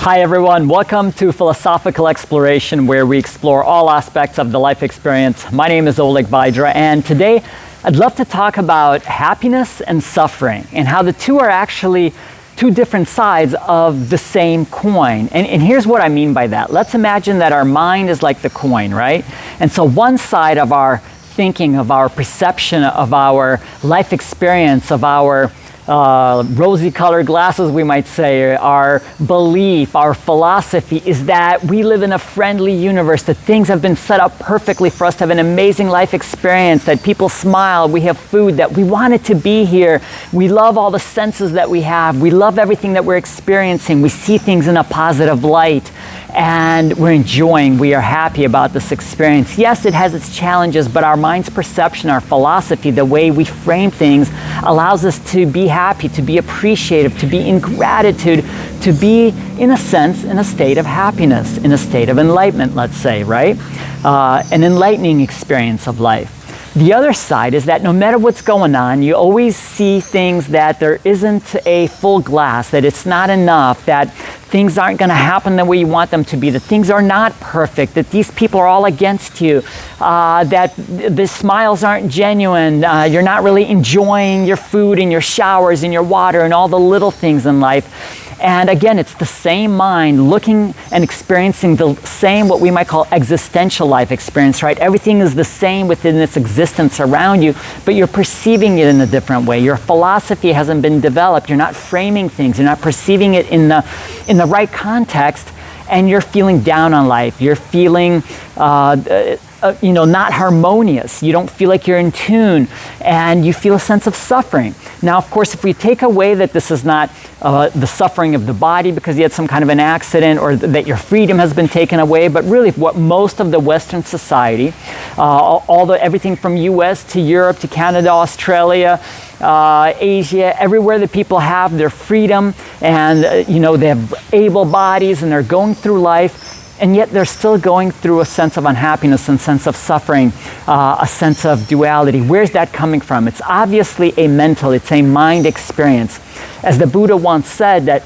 Hi everyone, welcome to Philosophical Exploration, where we explore all aspects of the life experience. My name is Oleg Vdra, and today I'd love to talk about happiness and suffering and how the two are actually two different sides of the same coin. And here's what I mean by that. Let's imagine that our mind is like the coin, right? And so one side of our thinking, of our perception, of our life experience, of our rosy-colored glasses, we might say, our belief, our philosophy is that we live in a friendly universe, that things have been set up perfectly for us to have an amazing life experience, that people smile, we have food, that we want it to be here. We love all the senses that we have. We love everything that we're experiencing. We see things in a positive light, and we're enjoying, we are happy about this experience. Yes, it has its challenges, but our mind's perception, our philosophy, the way we frame things allows us to be happy, to be appreciative, to be in gratitude, to be, in a sense, in a state of happiness, in a state of enlightenment, let's say, right? An enlightening experience of life. The other side is that no matter what's going on, you always see things that there isn't a full glass, that it's not enough, that things aren't going to happen the way you want them to be, that things are not perfect, that these people are all against you, that the smiles aren't genuine, you're not really enjoying your food and your showers and your water and all the little things in life. And again, it's the same mind looking and experiencing the same, what we might call existential life experience, right? Everything is the same within its existence around you, but you're perceiving it in a different way. Your philosophy hasn't been developed. You're not framing things. You're not perceiving it in the right context, and you're feeling down on life. You're feeling not harmonious. You don't feel like you're in tune, and you feel a sense of suffering. Now, of course, if we take away that this is not the suffering of the body because you had some kind of an accident, or that your freedom has been taken away, but really what most of the Western society, everything from US to Europe to Canada, Australia, Asia, everywhere that people have their freedom, and they have able bodies, and they're going through life, and yet they're still going through a sense of unhappiness and sense of suffering, a sense of duality. Where's that coming from? It's obviously it's a mind experience. As the Buddha once said, that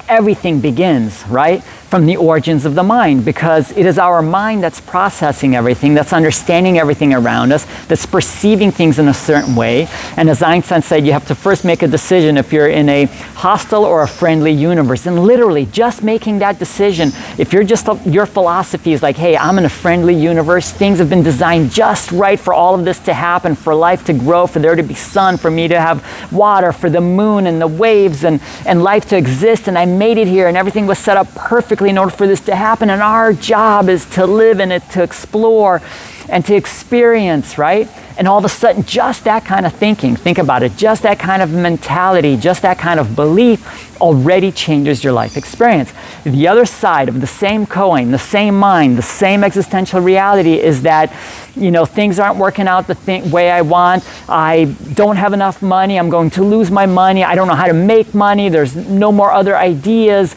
everything begins, right, from the origins of the mind, because it is our mind that's processing everything, that's understanding everything around us, that's perceiving things in a certain way. And as Einstein said, you have to first make a decision if you're in a hostile or a friendly universe. And literally, just making that decision, if you're your philosophy is like, hey, I'm in a friendly universe, things have been designed just right for all of this to happen, for life to grow, for there to be sun, for me to have water, for the moon and the waves and life to exist, and I made it here, and everything was set up perfectly in order for this to happen, and our job is to live in it, to explore and to experience, right? And all of a sudden, just that kind of thinking, think about it, just that kind of mentality, just that kind of belief already changes your life experience. The other side of the same coin, the same mind, the same existential reality is that, things aren't working out the way I want. I don't have enough money. I'm going to lose my money. I don't know how to make money. There's no more other ideas.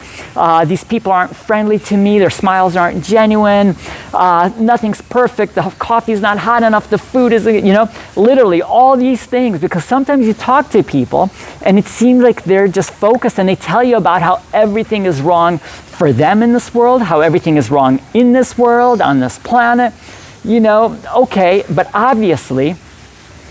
These people aren't friendly to me. Their smiles aren't genuine. Nothing's perfect. The coffee's not hot enough. The food is, literally all these things, because sometimes you talk to people and it seems like they're just focused, and they tell you about how everything is wrong for them in this world, how everything is wrong in this world, on this planet. Okay, but obviously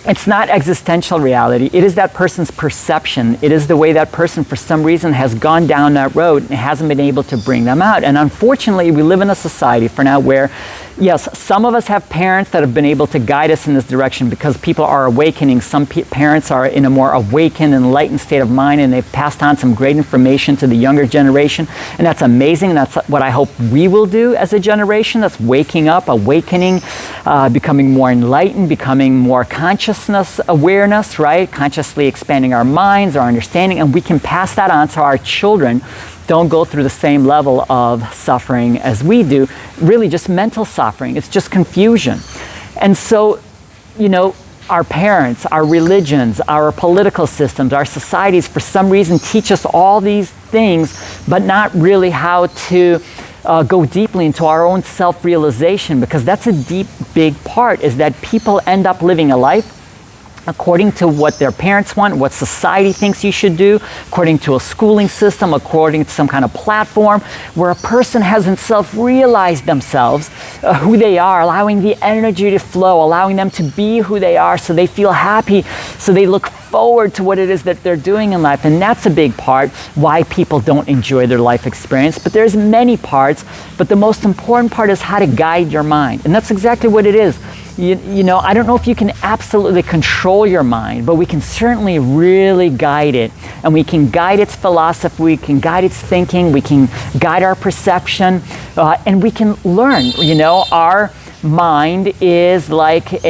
it's not existential reality. It is that person's perception. It is the way that person, for some reason, has gone down that road and hasn't been able to bring them out. And unfortunately, we live in a society for now where, yes, some of us have parents that have been able to guide us in this direction because people are awakening. Some parents are in a more awakened, enlightened state of mind, and they've passed on some great information to the younger generation. And that's amazing. That's what I hope we will do as a generation. That's waking up, awakening, becoming more enlightened, becoming more conscious, awareness, right? Consciously expanding our minds, our understanding, and we can pass that on so our children don't go through the same level of suffering as we do. Really just mental suffering. It's just confusion. And so, our parents, our religions, our political systems, our societies, for some reason, teach us all these things, but not really how to go deeply into our own self-realization, because that's a deep, big part, is that people end up living a life according to what their parents want, what society thinks you should do, according to a schooling system, according to some kind of platform, where a person hasn't self-realized themselves, who they are, allowing the energy to flow, allowing them to be who they are so they feel happy, so they look forward to what it is that they're doing in life. And that's a big part why people don't enjoy their life experience. But there's many parts, but the most important part is how to guide your mind. And that's exactly what it is. You know, I don't know if you can absolutely control your mind, but we can certainly really guide it. And we can guide its philosophy, we can guide its thinking, we can guide our perception, and we can learn. You know, our mind is like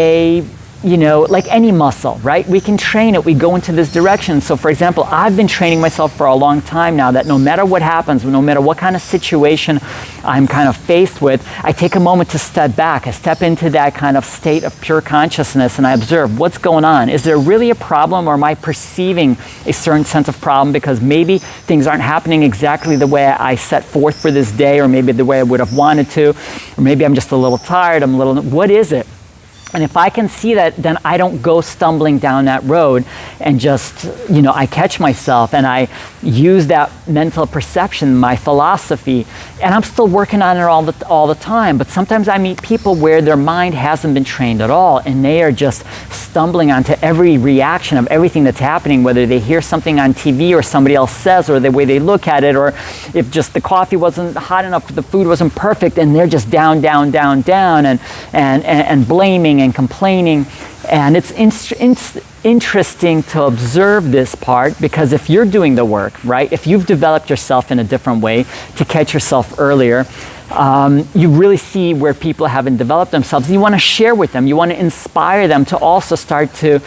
like any muscle, right? We can train it, we go into this direction. So for example, I've been training myself for a long time now that no matter what happens, no matter what kind of situation I'm kind of faced with, I take a moment to step back. I step into that kind of state of pure consciousness and I observe what's going on. Is there really a problem, or am I perceiving a certain sense of problem because maybe things aren't happening exactly the way I set forth for this day, or maybe the way I would have wanted to, or maybe I'm just a little tired, what is it? And if I can see that, then I don't go stumbling down that road and just, I catch myself and I use that mental perception, my philosophy, and I'm still working on it all the time. But sometimes I meet people where their mind hasn't been trained at all, and they are just stumbling onto every reaction of everything that's happening, whether they hear something on TV or somebody else says, or the way they look at it, or if just the coffee wasn't hot enough, the food wasn't perfect, and they're just down, and blaming and complaining. And it's interesting to observe this part, because if you're doing the work, right, if you've developed yourself in a different way to catch yourself earlier, you really see where people haven't developed themselves. You want to share with them. You want to inspire them to also start to,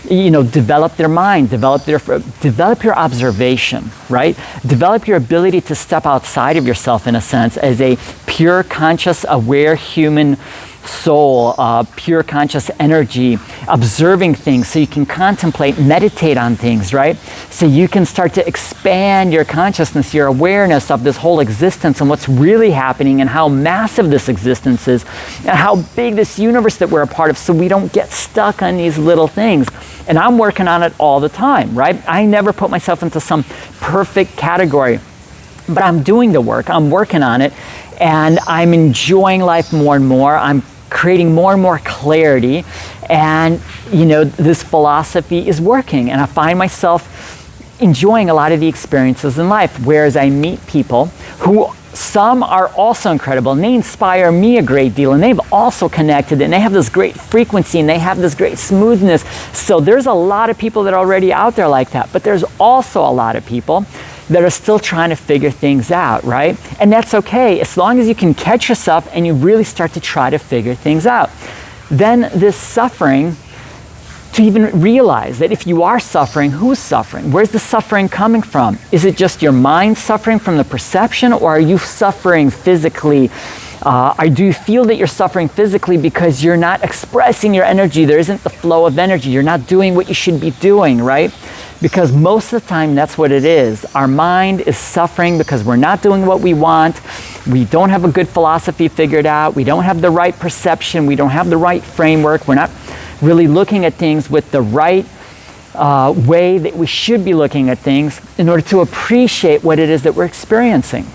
develop their mind, develop your observation, right? Develop your ability to step outside of yourself, in a sense, as a pure, conscious, aware human soul, pure conscious energy, observing things so you can contemplate, meditate on things, right? So you can start to expand your consciousness, your awareness of this whole existence and what's really happening and how massive this existence is and how big this universe that we're a part of, so we don't get stuck on these little things. And I'm working on it all the time, right? I never put myself into some perfect category, but I'm doing the work, I'm working on it, and I'm enjoying life more and more. I'm creating more and more clarity, and this philosophy is working, and I find myself enjoying a lot of the experiences in life, whereas I meet people who, some are also incredible, and they inspire me a great deal, and they've also connected, and they have this great frequency, and they have this great smoothness. So there's a lot of people that are already out there like that, but there's also a lot of people that are still trying to figure things out, right? And that's okay, as long as you can catch yourself and you really start to try to figure things out. Then this suffering, to even realize that if you are suffering, who's suffering? Where's the suffering coming from? Is it just your mind suffering from the perception, or are you suffering physically? Do you feel that you're suffering physically because you're not expressing your energy? There isn't the flow of energy. You're not doing what you should be doing, right? Because most of the time, that's what it is. Our mind is suffering because we're not doing what we want. We don't have a good philosophy figured out. We don't have the right perception. We don't have the right framework. We're not really looking at things with the right way that we should be looking at things in order to appreciate what it is that we're experiencing.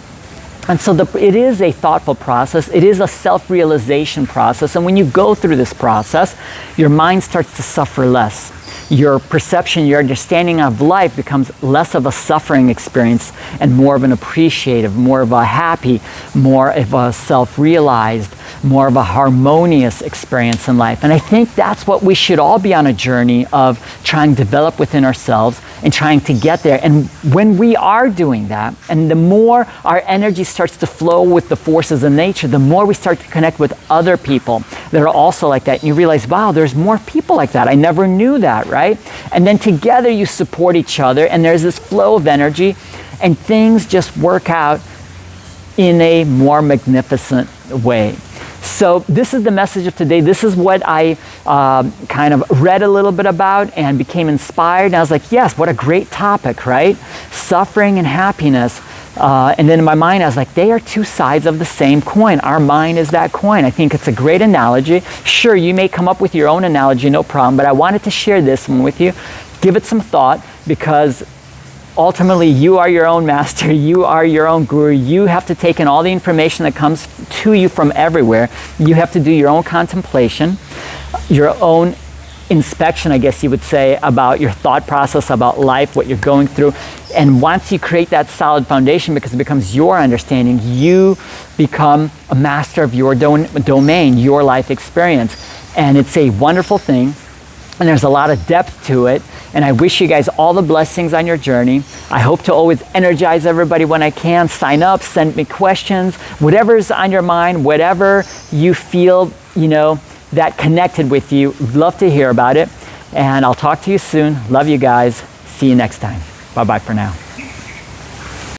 And so it is a thoughtful process. It is a self-realization process. And when you go through this process, your mind starts to suffer less. Your perception, your understanding of life becomes less of a suffering experience and more of an appreciative, more of a happy, more of a self-realized, more of a harmonious experience in life. And I think that's what we should all be on a journey of trying to develop within ourselves and trying to get there. And when we are doing that, and the more our energy starts to flow with the forces of nature, the more we start to connect with other people that are also like that. And you realize, wow, there's more people like that. I never knew that, right? And then together you support each other, and there's this flow of energy, and things just work out in a more magnificent way. So this is the message of today. This is what I kind of read a little bit about and became inspired. And I was like, yes, what a great topic, right? Suffering and happiness. And then in my mind, I was like, they are two sides of the same coin. Our mind is that coin. I think it's a great analogy. Sure, you may come up with your own analogy, no problem, but I wanted to share this one with you. Give it some thought, because ultimately you are your own master. You are your own guru. You have to take in all the information that comes to you from everywhere. You have to do your own contemplation, your own inspection, I guess you would say, about your thought process, about life, what you're going through. And once you create that solid foundation, because it becomes your understanding, you become a master of your domain, your life experience. And it's a wonderful thing. And there's a lot of depth to it. And I wish you guys all the blessings on your journey. I hope to always energize everybody when I can. Sign up, send me questions, whatever's on your mind, whatever you feel, that connected with you. Love to hear about it. And I'll talk to you soon. Love you guys. See you next time. Bye-bye for now.